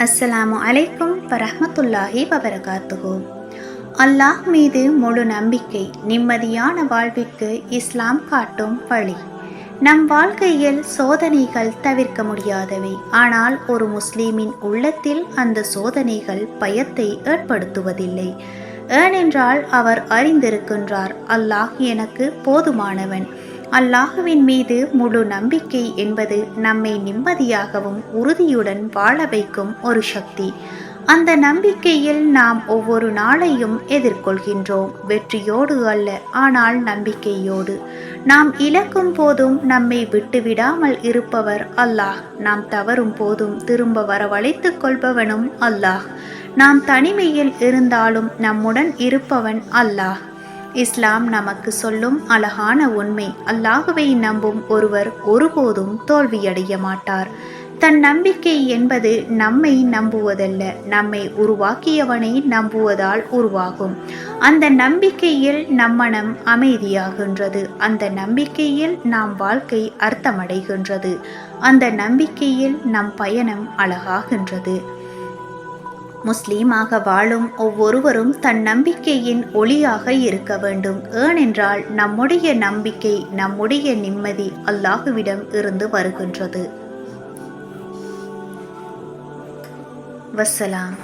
அஸ்ஸலாமு அலைக்கும் வரஹ்மத்துல்லாஹி வபரகாத்துஹு. அல்லாஹ் மீது முழு நம்பிக்கை நிம்மதியான வாழ்விற்கு இஸ்லாம் காட்டும் வழி. நம் வாழ்க்கையில் சோதனைகள் தவிர்க்க முடியாதவை. ஆனால் ஒரு முஸ்லிமின் உள்ளத்தில் அந்த சோதனைகள் பயத்தை ஏற்படுத்துவதில்லை. ஏனென்றால் அவர் அறிந்திருக்கின்றார், அல்லாஹ் எனக்கு போதுமானவன். அல்லாஹுவின் மீது முழு நம்பிக்கை என்பது நம்மை நிம்மதியாகவும் உறுதியுடன் வாழ வைக்கும் ஒரு சக்தி. அந்த நம்பிக்கையில் நாம் ஒவ்வொரு நாளையும் எதிர்கொள்கின்றோம், வெற்றியோடு அல்ல, ஆனால் நம்பிக்கையோடு. நாம் இழக்கும் போதும் நம்மை விட்டுவிடாமல் இருப்பவர் அல்லாஹ். நாம் தவறும் போதும் திரும்ப வரவழைத்துக் கொள்பவனும் அல்லாஹ். நாம் தனிமையில் இருந்தாலும் நம்முடன் இருப்பவன் அல்லாஹ். இஸ்லாம் நமக்கு சொல்லும் அழகான உண்மை, அல்லாஹுவை நம்பும் ஒருவர் ஒருபோதும் தோல்வியடைய மாட்டார். தன் நம்பிக்கை என்பது நம்மை நம்புவதல்ல, நம்மை உருவாக்கியவனை நம்புவதால் உருவாகும். அந்த நம்பிக்கையில் நம் மனம் அமைதியாகின்றது. அந்த நம்பிக்கையில் நாம் வாழ்க்கை அர்த்தமடைகின்றது. அந்த நம்பிக்கையில் நம் பயணம் அழகாகின்றது. முஸ்லீமாக வாழும் ஒவ்வொருவரும் தன் நம்பிக்கையின் ஒளியாக இருக்க வேண்டும். ஏனென்றால் நம்முடைய நம்பிக்கை, நம்முடைய நிம்மதி அல்லாஹுவிடம் இருந்து வருகின்றது. வஸ்ஸலாம்.